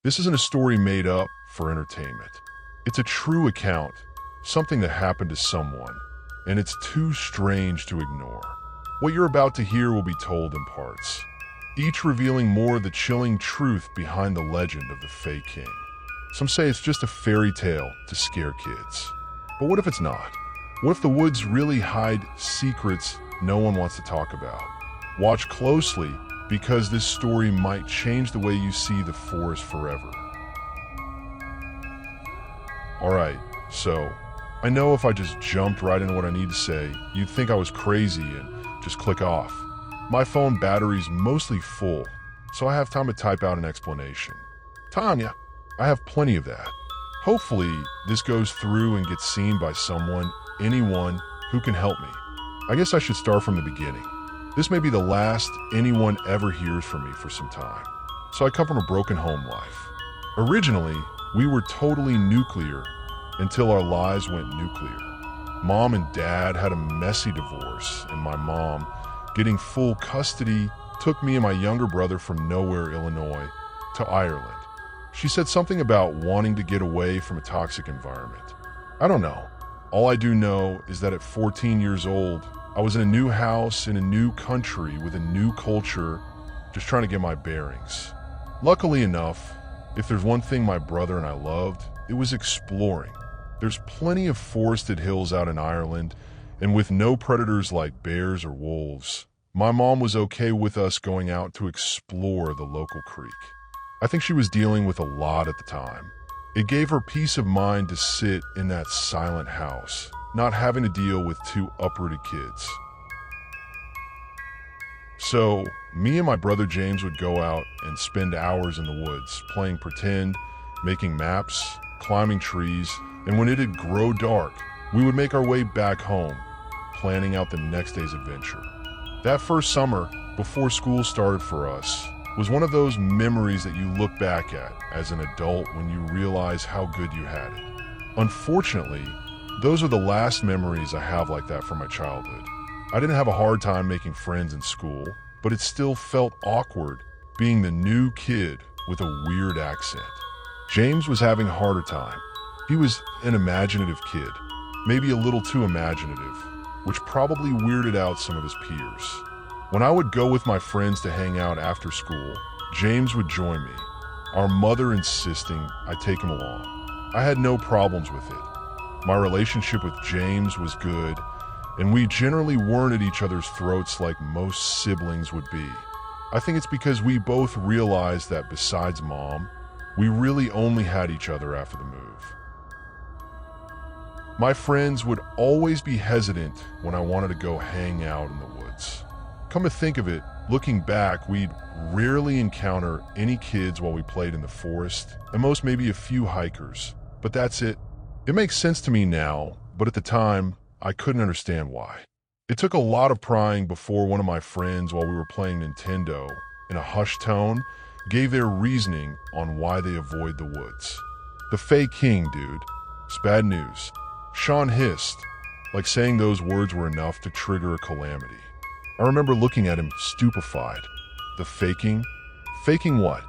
This isn't a story made up for entertainment. It's a true account, something that happened to someone, and it's too strange to ignore. What you're about to hear will be told in parts, each revealing more of the chilling truth behind the legend of the Fae King. Some say it's just a fairy tale to scare kids. But what if it's not? What if the woods really hide secrets no one wants to talk about? Watch closely, because this story might change the way you see the forest forever. Alright, so, I know if I just jumped right into what I need to say, you'd think I was crazy and just click off. My phone battery's mostly full, so I have time to type out an explanation. Tanya, I have plenty of that. Hopefully, this goes through and gets seen by someone, anyone, who can help me. I guess I should start from the beginning. This may be the last anyone ever hears from me for some time. So I come from a broken home life. Originally, we were totally nuclear until our lives went nuclear. Mom and Dad had a messy divorce, and my mom, getting full custody, took me and my younger brother from nowhere, Illinois, to Ireland. She said something about wanting to get away from a toxic environment. I don't know. All I do know is that at 14 years old, I was in a new house in a new country with a new culture, just trying to get my bearings. Luckily enough, if there's one thing my brother and I loved, it was exploring. There's plenty of forested hills out in Ireland, and with no predators like bears or wolves, my mom was okay with us going out to explore the local creek. I think she was dealing with a lot at the time. It gave her peace of mind to sit in that silent house, not having to deal with two uprooted kids. So, me and my brother James would go out and spend hours in the woods, playing pretend, making maps, climbing trees, and when it'd grow dark, we would make our way back home, planning out the next day's adventure. That first summer, before school started for us, was one of those memories that you look back at as an adult when you realize how good you had it. Unfortunately, those are the last memories I have like that from my childhood. I didn't have a hard time making friends in school, but it still felt awkward being the new kid with a weird accent. James was having a harder time. He was an imaginative kid, maybe a little too imaginative, which probably weirded out some of his peers. When I would go with my friends to hang out after school, James would join me, our mother insisting I take him along. I had no problems with it. My relationship with James was good, and we generally weren't at each other's throats like most siblings would be. I think it's because we both realized that besides Mom, we really only had each other after the move. My friends would always be hesitant when I wanted to go hang out in the woods. Come to think of it, looking back, we'd rarely encounter any kids while we played in the forest, and most maybe a few hikers. But that's it. It makes sense to me now, but at the time, I couldn't understand why. It took a lot of prying before one of my friends, while we were playing Nintendo, in a hushed tone, gave their reasoning on why they avoid the woods. The Fae King, dude. It's bad news. Sean hissed, like saying those words were enough to trigger a calamity. I remember looking at him stupefied. The faking? Faking what?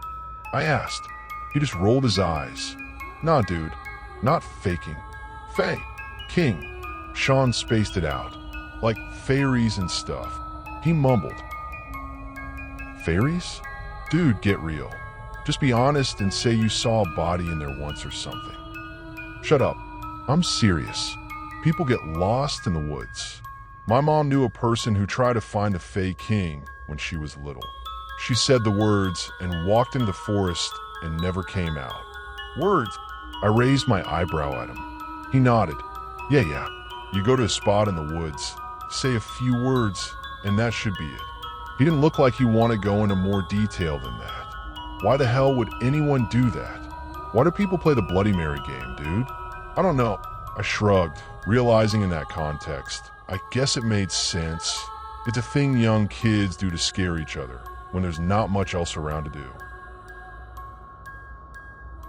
I asked. He just rolled his eyes. Nah, dude. Not faking. Fae. King. Sean spaced it out. Like fairies and stuff. He mumbled. Fairies? Dude, get real. Just be honest and say you saw a body in there once or something. Shut up. I'm serious. People get lost in the woods. My mom knew a person who tried to find the Fae King when she was little. She said the words and walked into the forest and never came out. Words? I raised my eyebrow at him. He nodded. Yeah. You go to a spot in the woods, say a few words, and that should be it. He didn't look like he wanted to go into more detail than that. Why the hell would anyone do that? Why do people play the Bloody Mary game, dude? I don't know. I shrugged, realizing in that context, I guess it made sense. It's a thing young kids do to scare each other when there's not much else around to do.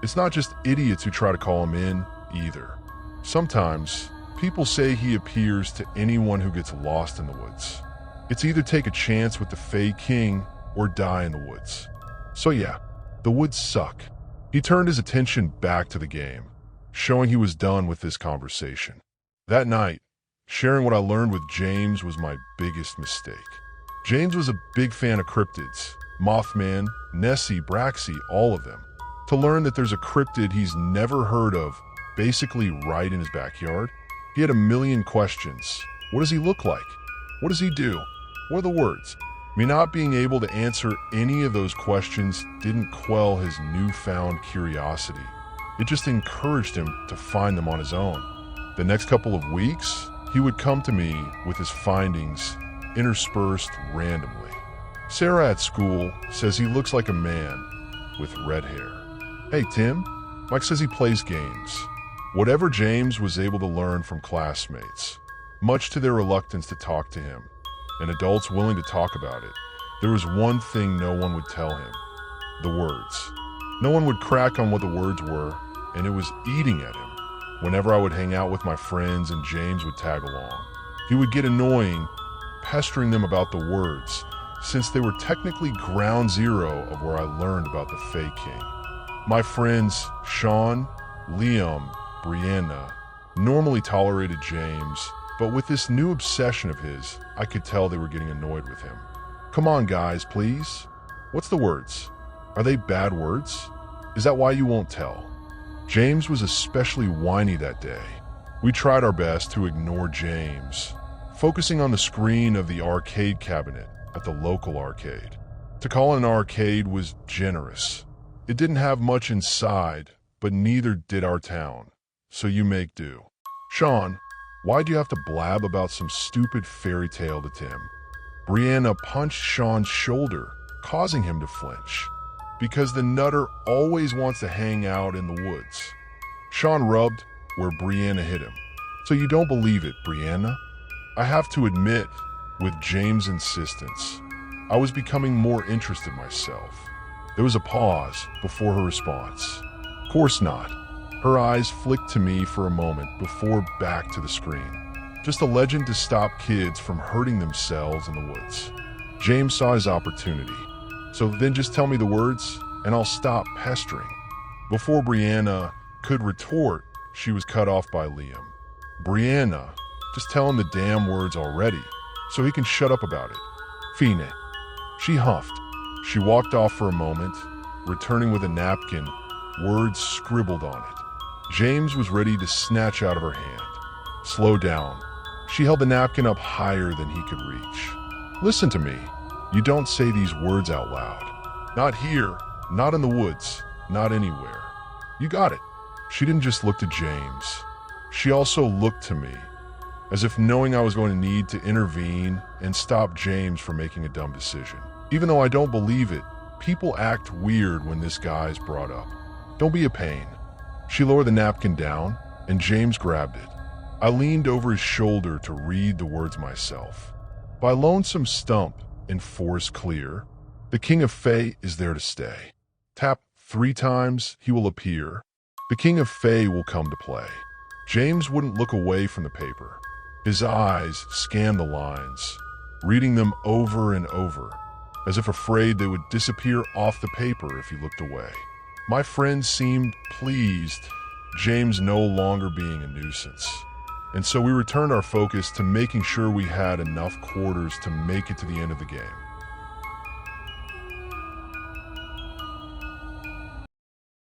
It's not just idiots who try to call him in, either. Sometimes, people say he appears to anyone who gets lost in the woods. It's either take a chance with the Fae King or die in the woods. So yeah, the woods suck. He turned his attention back to the game, showing he was done with this conversation. That night, sharing what I learned with James was my biggest mistake. James was a big fan of cryptids, Mothman, Nessie, Braxy, all of them. To learn that there's a cryptid he's never heard of, basically right in his backyard, he had a million questions. What does he look like? What does he do? What are the words? Me not being able to answer any of those questions didn't quell his newfound curiosity. It just encouraged him to find them on his own. The next couple of weeks, he would come to me with his findings interspersed randomly. Sarah at school says he looks like a man with red hair. Hey, Tim, Mike says he plays games. Whatever James was able to learn from classmates, much to their reluctance to talk to him, and adults willing to talk about it, there was one thing no one would tell him: the words. No one would crack on what the words were, and it was eating at him. Whenever I would hang out with my friends and James would tag along, he would get annoying, pestering them about the words, since they were technically ground zero of where I learned about the Fae King. My friends Sean, Liam, Brianna normally tolerated James, but with this new obsession of his, I could tell they were getting annoyed with him. Come on, guys, please. What's the words? Are they bad words? Is that why you won't tell? James was especially whiny that day. We tried our best to ignore James, focusing on the screen of the arcade cabinet at the local arcade. To call it an arcade was generous. It didn't have much inside, but neither did our town, so you make do. Sean, why'd you have to blab about some stupid fairy tale to Tim? Brianna punched Sean's shoulder, causing him to flinch, because the nutter always wants to hang out in the woods. Sean rubbed where Brianna hit him. So you don't believe it, Brianna? I have to admit, with James' insistence, I was becoming more interested myself. There was a pause before her response. Course not. Her eyes flicked to me for a moment before back to the screen. Just a legend to stop kids from hurting themselves in the woods. James saw his opportunity. So then just tell me the words, and I'll stop pestering. Before Brianna could retort, she was cut off by Liam. Brianna, just tell him the damn words already, so he can shut up about it. Fine. She huffed. She walked off for a moment, returning with a napkin, words scribbled on it. James was ready to snatch out of her hand. Slow down. She held the napkin up higher than he could reach. Listen to me. You don't say these words out loud. Not here, not in the woods, not anywhere. You got it. She didn't just look to James. She also looked to me, as if knowing I was going to need to intervene and stop James from making a dumb decision. Even though I don't believe it, people act weird when this guy's brought up. Don't be a pain. She lowered the napkin down, and James grabbed it. I leaned over his shoulder to read the words myself. By lonesome stump in forest clear, the king of Fae is there to stay. Tap 3 times, he will appear. The king of Fae will come to play. James wouldn't look away from the paper. His eyes scanned the lines, reading them over and over, as if afraid they would disappear off the paper if he looked away. My friend seemed pleased, James no longer being a nuisance. And so we returned our focus to making sure we had enough quarters to make it to the end of the game.